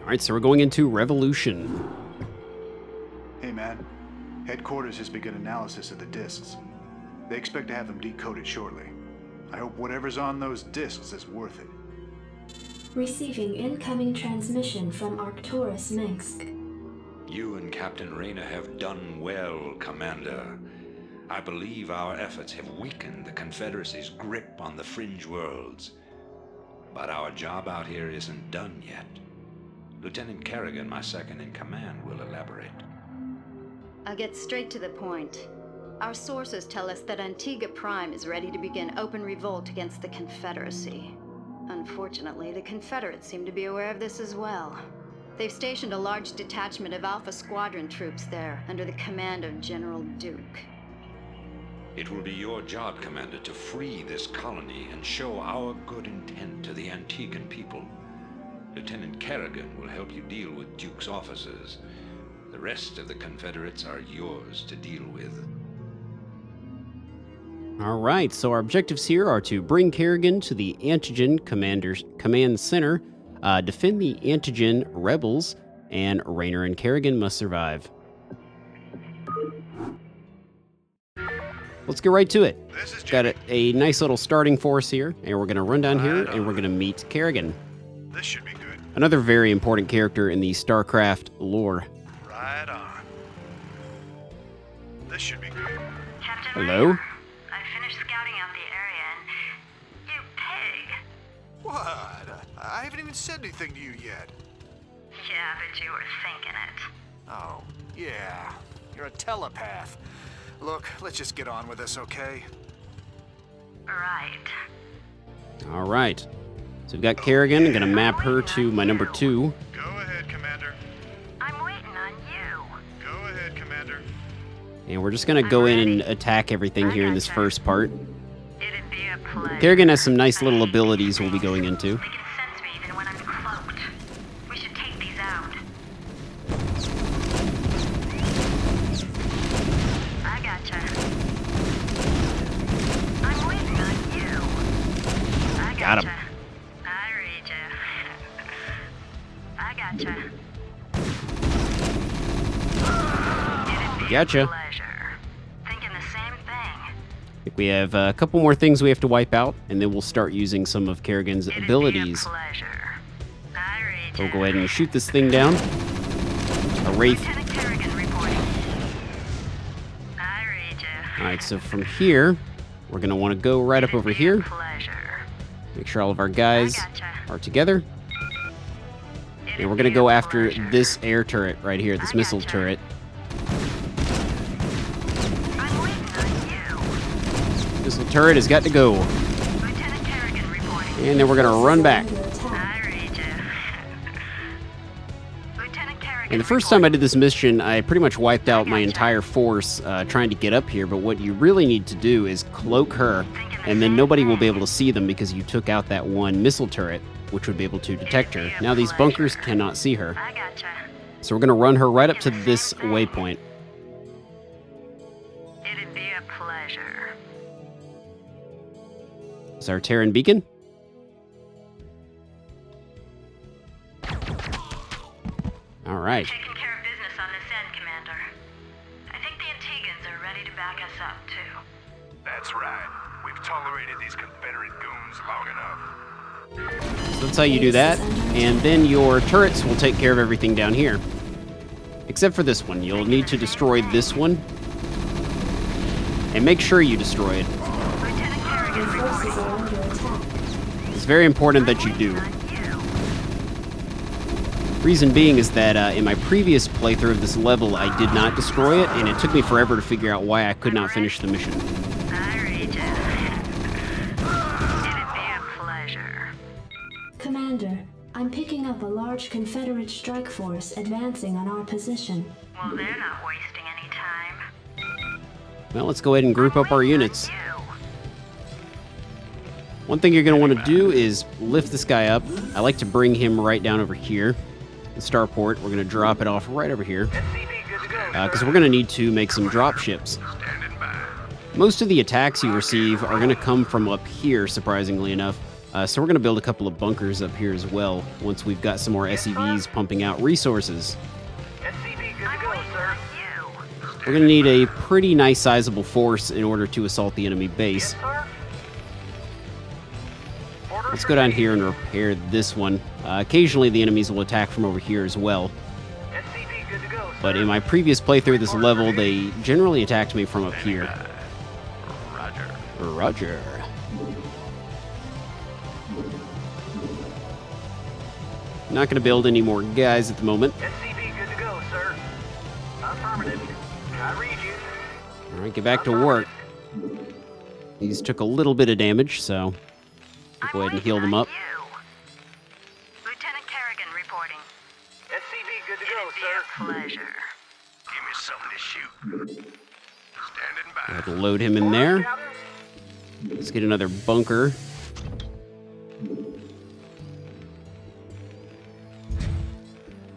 Alright, so we're going into Revolution. Hey man, headquarters has begun analysis of the discs. They expect to have them decoded shortly. I hope whatever's on those discs is worth it. Receiving incoming transmission from Arcturus Minsk. You and Captain Rayner have done well, Commander. I believe our efforts have weakened the Confederacy's grip on the fringe worlds. But our job out here isn't done yet. Lieutenant Kerrigan, my second in command, will elaborate. I'll get straight to the point. Our sources tell us that Antigua Prime is ready to begin open revolt against the Confederacy. Unfortunately, the Confederates seem to be aware of this as well. They've stationed a large detachment of Alpha Squadron troops there, under the command of General Duke. It will be your job, Commander, to free this colony and show our good intent to the Antiguan people. Lieutenant Kerrigan will help you deal with Duke's officers. The rest of the Confederates are yours to deal with. Alright, so our objectives here are to bring Kerrigan to the Antigen Command Center, defend the Antigen rebels, and Rayner and Kerrigan must survive. Let's get right to it. Got a nice little starting force here, and we're going to run down here, and we're going to meet Kerrigan. This should be good. Another very important character in the StarCraft lore. Right on. This should be good. Captain Hello? Rayner, I finished scouting out the area and... You pig! What? I haven't even said anything to you yet. Yeah, but you were thinking it. Oh, yeah. You're a telepath. Look, let's just get on with this, okay? Right. Alright. So we've got Kerrigan. I'm going to map her to my number 2. Go ahead, Commander. I'm waiting on you. Go ahead, Commander. And we're just going to go in and attack everything here in this first part. It'd be a pleasure. Kerrigan has some nice little abilities we'll be going into. They can sense me even when I'm cloaked. We should take these out. I gotcha. I'm waiting on you. I gotcha. Got him. I read you. I gotcha. It'd be Gotcha. a pleasure. Thinking the same thing. I think we have a couple more things we have to wipe out, and then we'll start using some of Kerrigan's It'd abilities. Be a pleasure. I read So you. we'll go ahead and shoot this thing down. A Wraith. Lieutenant Kerrigan reporting. I read you. Alright, so from here, we're going to want to go right up over here. Pleasure. Make sure all of our guys Gotcha. are together. And we're going to go after this air turret right here, this missile turret. I'm waiting on you. Missile turret has got to go. Lieutenant Kerrigan reporting. And then we're going to run back. Under attack. I read you. Lieutenant Kerrigan. And the first time I did this mission, I pretty much wiped out my entire force trying to get up here, but what you really need to do is cloak her, and then nobody will be able to see them because you took out that one missile turret, which would be able to detect her. Now these bunkers cannot see her. I gotcha. So we're going to run her right up to this waypoint. It'd be a pleasure. Is our Terran beacon? All right. Taking care of business on this end, Commander. I think the Antigans are ready to back us up, too. That's right. We've tolerated these Confederate goons long enough. So that's how you do that. And then your turrets will take care of everything down here. Except for this one. You'll need to destroy this one. And make sure you destroy it. Lieutenant Kerrigan Your reporting. forces are under attack. It's very important that you do. On you. Reason being is that in my previous playthrough of this level, I did not destroy it, and it took me forever to figure out why I could not finish the mission. I read you. It'd be a pleasure. Commander, I'm picking up a large Confederate strike force advancing on our position. Well, they're not wasting any time. Well, let's go ahead and group up our units. You. One thing you're going to want to do is lift this guy up. I like to bring him right down over here. The starport, we're going to drop it off right over here. Because we're going to need to make some drop ships. Most of the attacks you receive are going to come from up here, surprisingly enough. So we're going to build a couple of bunkers up here as well once we've got some more SCVs pumping out resources. SCV good to go, sir. We're going to need a pretty nice sizable force in order to assault the enemy base. Sir? Let's go down here and repair this one. Occasionally the enemies will attack from over here as well. SCV good to go, sir. But in my previous playthrough of this level, they generally attacked me from up here. Roger. Not going to build any more guys at the moment. SCV good to go, sir. Affirmative. I read you. All right, get back to work. These took a little bit of damage, so we'll go ahead and heal them up. Lieutenant Kerrigan reporting. SCV good to go, It'd be sir. a pleasure. Give me something to shoot. Standing I by. have to load him in there. Let's get another bunker.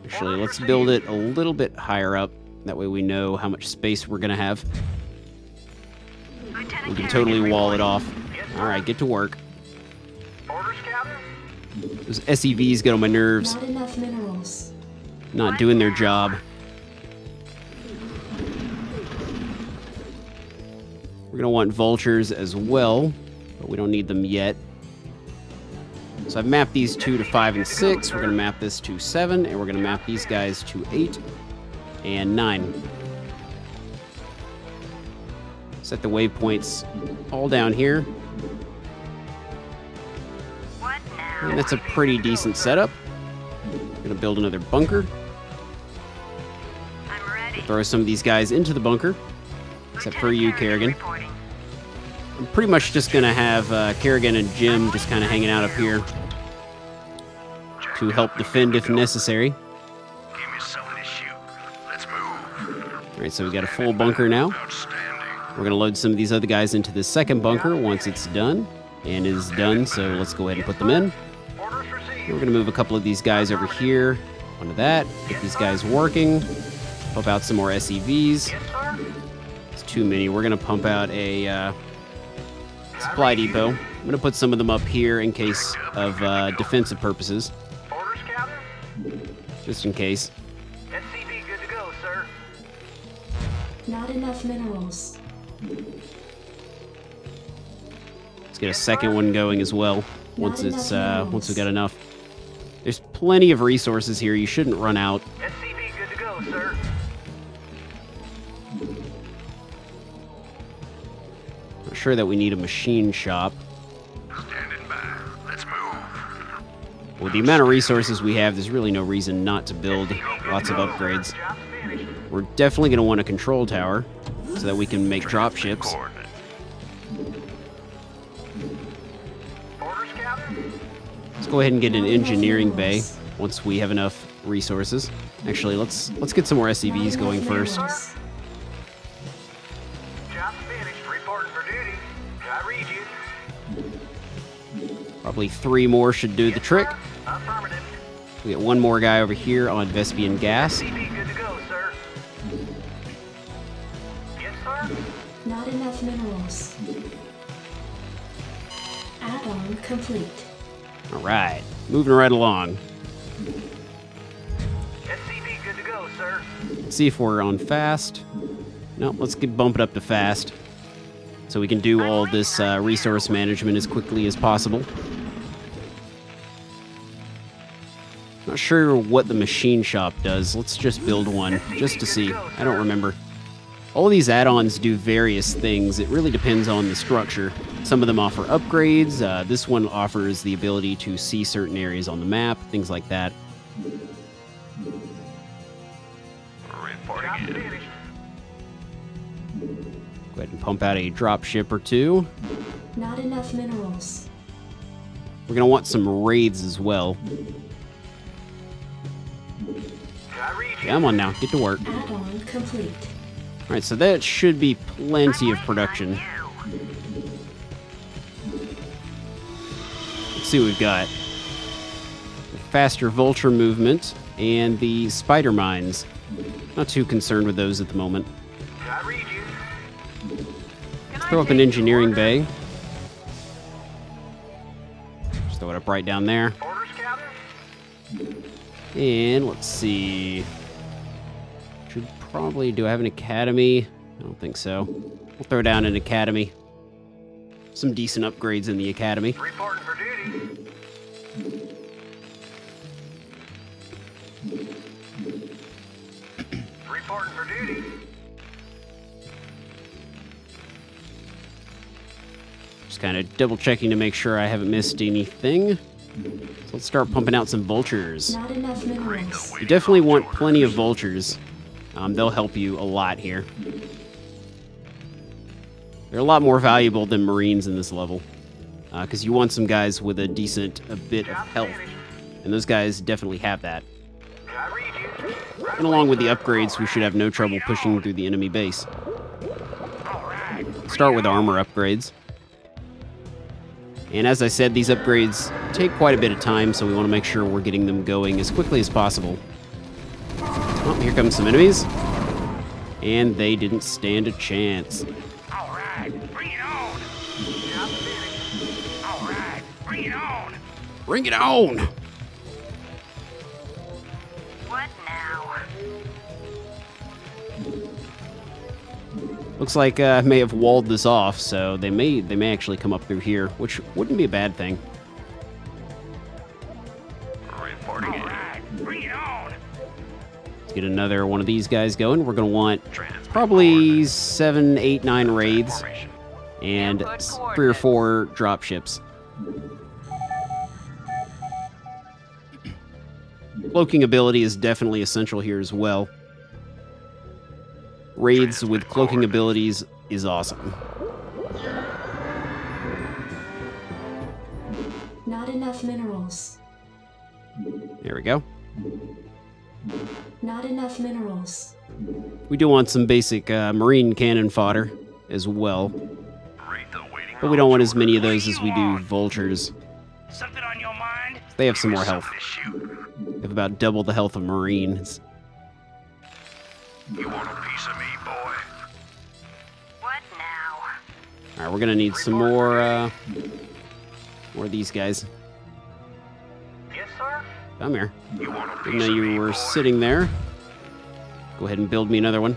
Actually, let's build it a little bit higher up. That way we know how much space we're going to have. Lieutenant We can Kerrigan totally wall it reporting. off. All right, get to work. Orders, Captain? Those SCVs get on my nerves. Not enough minerals. Not doing their job. We're going to want vultures as well, but we don't need them yet. So I've mapped these two to 5 and 6. We're going to map this to 7, and we're going to map these guys to 8 and 9. Set the waypoints all down here. What now? And that's a pretty decent setup. We're going to build another bunker. I'm ready. Throw some of these guys into the bunker. Except for you, Kerrigan. Reporting. I'm pretty much just going to have Kerrigan and Jim just kind of hanging out up here to help defend if necessary. Give me something to shoot. Let's move. All right, so we got a full bunker now. Outstanding. We're going to load some of these other guys into the second bunker once it's done. And it is done, so let's go ahead and put them in. Orders We're received. going to move a couple of these guys over here onto that. Get these guys working. Pump out some more SCVs. Yes, sir. It's too many. We're going to pump out a supply depot. I'm going to put some of them up here in case of defensive purposes, Orders, Captain? just in case. SCV good to go, sir. Not enough minerals. Let's get a second one going as well once it's once we got enough. There's plenty of resources here. You shouldn't run out. SCV good to go, sir. Not sure that we need a machine shop. Standing by. Let's move. With the amount of resources we have, there's really no reason not to build lots of upgrades. Job's finished. We're definitely going to want a control tower so that we can make drop ships. Coordinate. Orders, Captain? Let's go ahead and get an engineering bay once we have enough resources. Actually, let's get some more Not SCVs enough going first. minerals. Job's finished. Reporting for duty. I read you. Probably 3 more should do the trick. Affirmative. We got one more guy over here on Vespian gas. SCV good to go, sir. Yes, sir. Not enough minerals. Add-on complete. All right, moving right along. SCV good to go, sir. Let's see if we're on fast. No, let's bump it up to fast so we can do all this resource management as quickly as possible. Not sure what the machine shop does. Let's just build one just to see. I don't remember. All these add-ons do various things. It really depends on the structure. Some of them offer upgrades. This one offers the ability to see certain areas on the map, things like that. Job's finished. Go ahead and pump out a drop ship or 2. Not enough minerals. We're going to want some raids as well. I read you. Come on now, get to work. Add-on complete. All right, so that should be plenty of production. Let's see what we've got. The faster vulture movement and the spider mines. Not too concerned with those at the moment. I read you. Let's throw up an engineering bay. Drop right down there. Orders, Captain? And let's see. Should probably... Do I have an academy? I don't think so. We'll throw down an academy. Some decent upgrades in the academy. Reporting for duty. Reporting for duty. Just kind of double checking to make sure I haven't missed anything. So let's start pumping out some vultures. Not enough minerals. You definitely want plenty of vultures. They'll help you a lot here. They're a lot more valuable than Marines in this level. Because you want some guys with a bit of health. And those guys definitely have that. I read you. And along with the upgrades, we should have no trouble pushing through the enemy base. Start with armor upgrades. And as I said, these upgrades take quite a bit of time, so we want to make sure we're getting them going as quickly as possible. Oh, here come some enemies. And they didn't stand a chance. Alright, bring it on. Alright, bring it on. Bring it on! What now? Looks like I may have walled this off, so they may actually come up through here, which wouldn't be a bad thing. Reporting it. Alright, bring it on. Let's get another one of these guys going. We're going to want probably 7, 8, 9 wraiths and 3 or 4 drop ships. Cloaking ability is definitely essential here as well. Raids with cloaking abilities is awesome. Not enough minerals. There we go. Not enough minerals. We do want some basic Marine cannon fodder as well. But we don't want as many of those as we do vultures. Something on your mind? They have some more health. They have about double the health of Marines. You want a piece of me, boy? What now? Alright, we're gonna need some more of these guys. Yes, sir? Come here. You want a piece Didn't know of me, you were boy? sitting there. Go ahead and build me another one.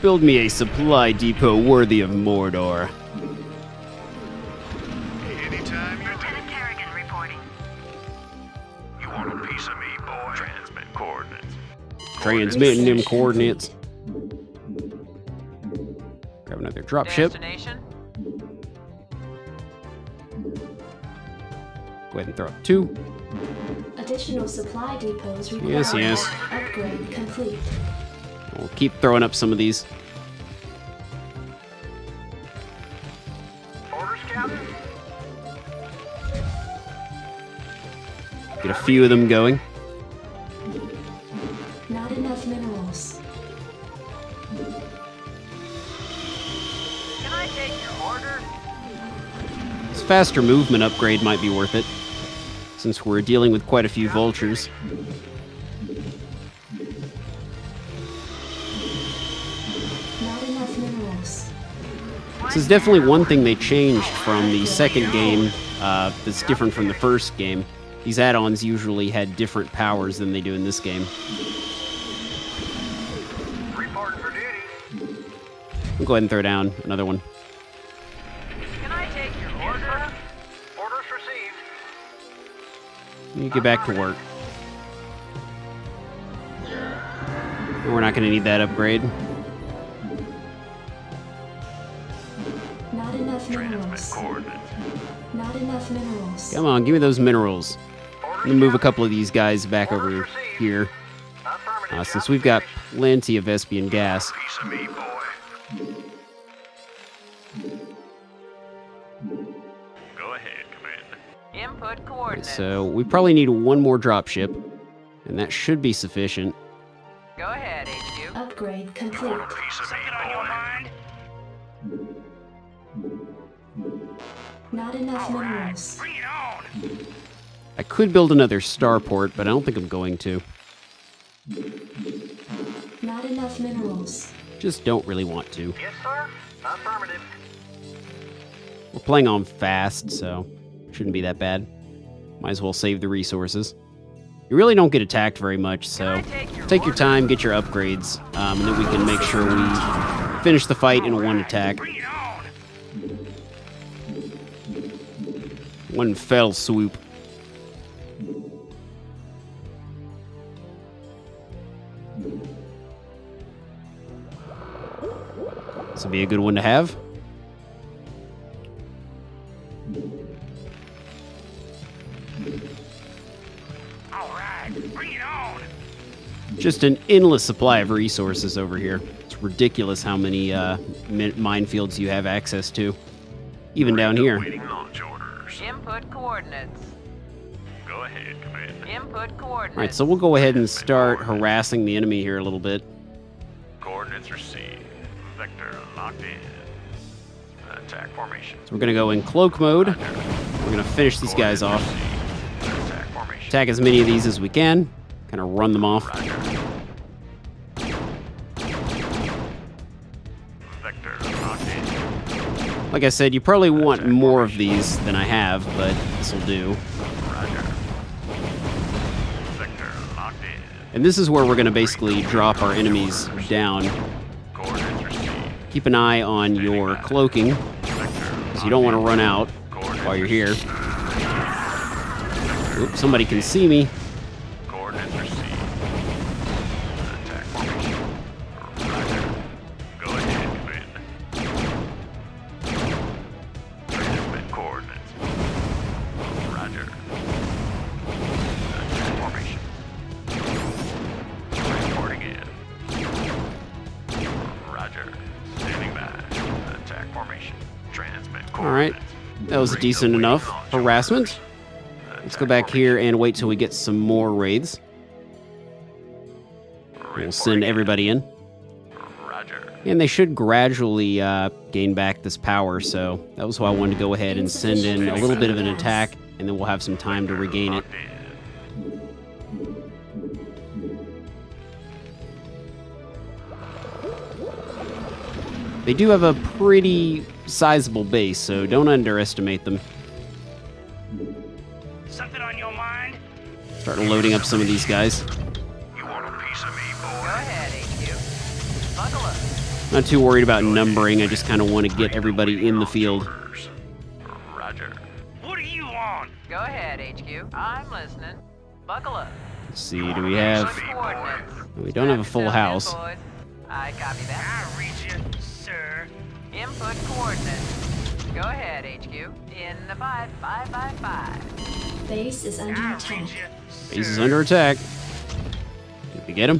Build me a supply depot worthy of Mordor. Anytime you're Lieutenant Kerrigan reporting. You want a piece of me, boy? Transmit coordinates. Transmitting them coordinates. Grab another dropship. Destination? Go ahead and throw up 2. Additional supply depots required. Yes, yes. Upgrade complete. We'll keep throwing up some of these. Orders, Captain? Get a few of them going. Not enough minerals. Can I take your order? This faster movement upgrade might be worth it, since we're dealing with quite a few vultures. Not enough minerals. This is definitely one thing they changed from the second game that's different from the first game. These add-ons usually had different powers than they do in this game. Reporting for duty. We'll go ahead and throw down another one. Can I take your order? Orders received. You get back to work. We're not going to need that upgrade. Not enough minerals. Coordinates. Not enough minerals. Come on, give me those minerals. I'm going to move a couple of these guys back over here, Affirmative. since we've got plenty of Vespian gas. Piece of me, boy. Go ahead, Commander. Input coordinates. So we probably need one more dropship, and that should be sufficient. Go ahead, HQ. Upgrade complete. Piece of me, boy. Not enough minerals. Bring it on. I could build another starport, but I don't think I'm going to. Not enough minerals. Just don't really want to. Yes, sir. Affirmative. We're playing on fast, so Shouldn't be that bad. Might as well save the resources. You really don't get attacked very much, so take your time, get your upgrades, and then we can make sure we finish the fight in one attack. One fell swoop. This would be a good one to have. Just an endless supply of resources over here. It's ridiculous how many minefields you have access to. Even down here. Input coordinates. Go ahead, Commander. Input coordinates. Alright, so we'll go ahead and start harassing the enemy here a little bit. Coordinates received. Vector locked in. Attack formation. So we're going to go in cloak mode. We're going to finish these guys off. Attack formation. Attack as many of these as we can. Kind of run them off. Vector locked in. Like I said, you probably want more of these than I have, but this will do. Roger. Vector locked in. And this is where we're going to basically drop our enemies down. Coordinates received. Keep an eye on your cloaking, because you don't want to run out while you're here. Oops, somebody can see me. Coordinates received. Attack formation. Roger. Go ahead, Commander. Transmit coordinates. Roger. Attack formation. Reporting in. Roger. Standing by. Attack formation. Transmit coordinates. Alright, that was decent enough harassment. Let's go back here and wait till we get some more raids. We'll send everybody in. Roger. And they should gradually gain back this power, so that was why I wanted to go ahead and send in a little bit of an attack, and then we'll have some time to regain it. They do have a pretty sizable base, so don't underestimate them. Something on your mind? Start loading up some of these guys. You want a piece of me, boy? Go ahead, HQ. Buckle up. Not too worried about numbering, I just kind of want to get everybody in the field. Roger. What do you want? Go ahead, HQ. I'm listening. Buckle up. Let's see, do we have... Coordinates. We don't have a full house. Boys. I copy that. I read you, sir. Input coordinates. Go ahead, HQ. In the 5. Base is under I attack. read you, sir. Base is under attack. Did we get him?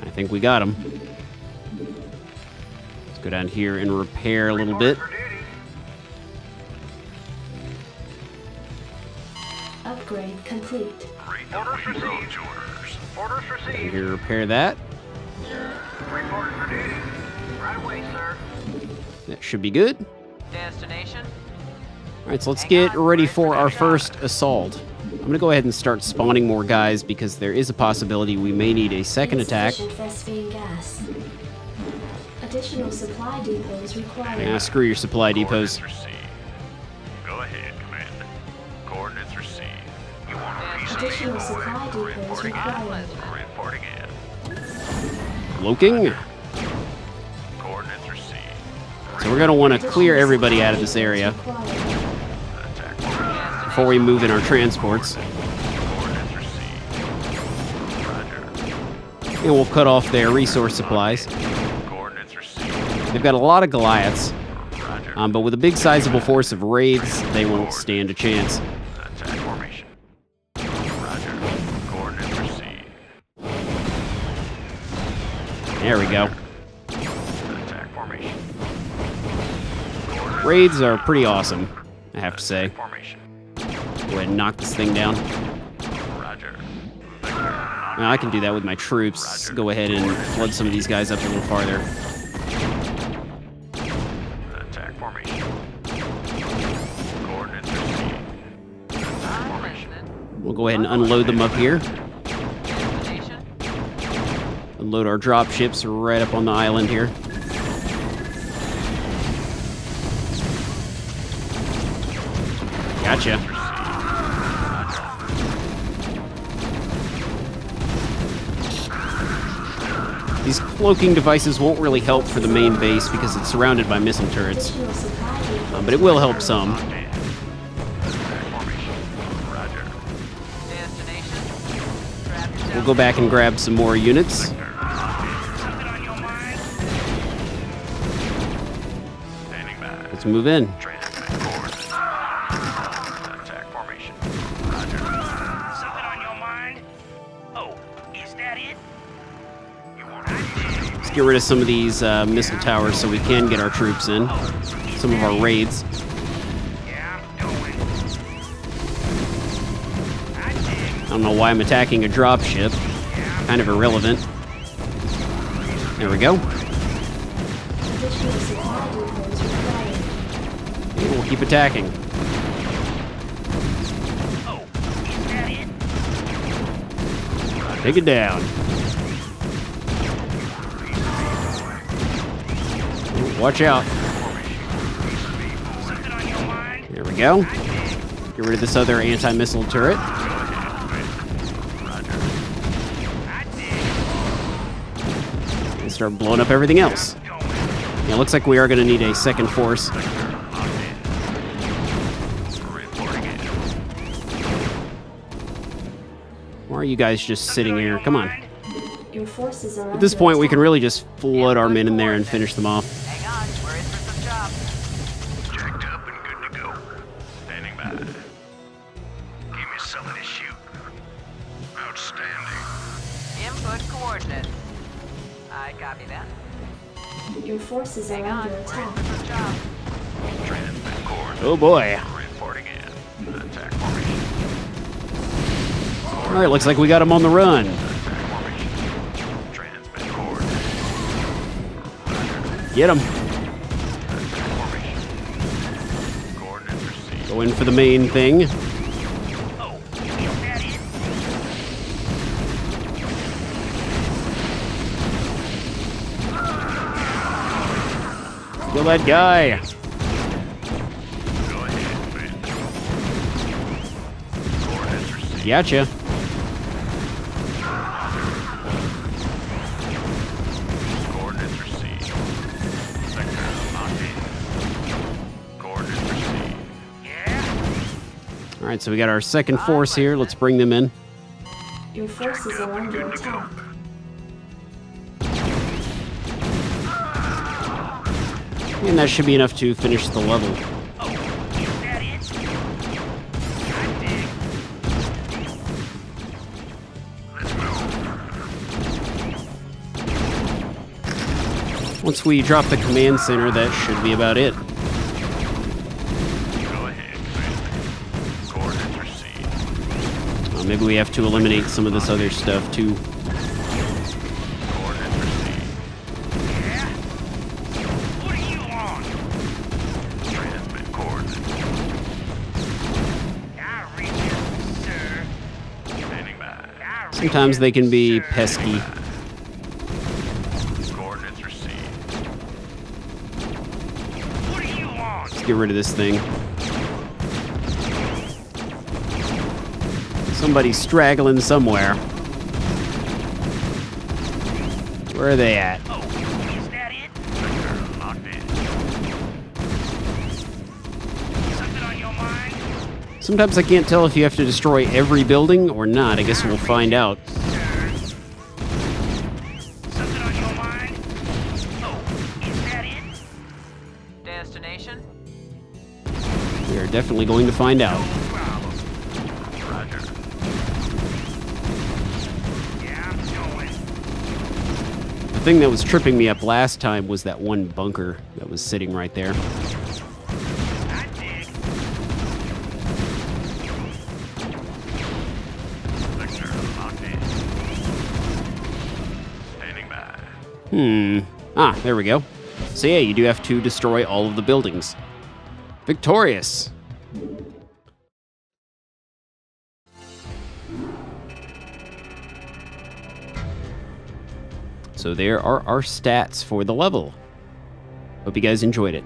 I think we got him. Let's go down here and repair a little bit. Upgrade complete. Orders received. Orders Down received. here, repair that. Reporting for duty. Right away, sir. That should be good. Destination. Alright, so let's get ready for our first assault. I'm going to go ahead and start spawning more guys because there is a possibility we may need a second attack. Insufficient phosphine gas. Additional supply depots required. Yeah, screw your supply depots. Coordinates received. Go ahead, Commander. Coordinates received. You want a piece of me, Additional boy? supply depots Reporting required. in. Reporting in. Cloaking. Coordinates received. So we're going to want to clear everybody out of this area Attack formation. before we move in our transports. Coordinates received. Roger. And we'll cut off their resource supplies. Coordinates received. They've got a lot of Goliaths, Roger. but with a big sizable force of raids, they won't stand a chance. Attack formation. Roger. Coordinates received. There we go. Attack formation. Raids are pretty awesome, I have to say. Formation. Go ahead and knock this thing down. Roger. Now, I can do that with my troops. Go ahead and flood some of these guys up a little farther. Attack formation. Coordinates received. Attack I'm formation. listening. We'll go ahead and unload them up here. Destination. Unload our drop ships right up on the island here. Gotcha. These cloaking devices won't really help for the main base because it's surrounded by missile turrets. But it will help some. We'll go back and grab some more units. Let's move in. Let's get rid of some of these missile towers so we can get our troops in. Some of our raids. I don't know why I'm attacking a dropship. Kind of irrelevant. There we go. Okay, we'll keep attacking. Take it down. Watch out. There we go. Get rid of this other anti-missile turret. And start blowing up everything else. Yeah, looks like we are going to need a second force. Why are you guys just sitting here? Come on. Your forces are At this point, we can really just flood our men in there and finish them off. Hang on, we're in for some jobs. Jacked up and good to go. Standing by. Give me something to shoot. Outstanding. Input coordinates. I copy that. Your forces are Hang on, under we're in attack. for some jobs. Transmit coordinates. Oh boy. Reporting in. Attack formation. All right, looks like we got them on the run. Attack formation. Transmit coordinates. Get them. Attack formation. Coordinates received. Go in for the main thing. Kill that guy. Go ahead, man. Coordinates received. Gotcha. Coordinates received. Sector locked in. Coordinates received. All right, so we got our second force here. Let's bring them in. Your forces are under attack. And that should be enough to finish the level. Once we drop the command center, that should be about it. Go ahead, man. Coordinates received. Maybe we have to eliminate some of this other stuff too. Coordinates received. Transmit coordinates. Standing by. Sometimes they can be pesky. Coordinates received. Let's get rid of this thing. Somebody's straggling somewhere. Where are they at? Sector locked in. Sometimes I can't tell if you have to destroy every building or not. I guess we'll find out. Destination? We are definitely going to find out. Roger. The thing that was tripping me up last time was that one bunker that was sitting right there. Sector locked in. Standing by. Ah, there we go. So yeah, you do have to destroy all of the buildings. Victorious! So there are our stats for the level. Hope you guys enjoyed it.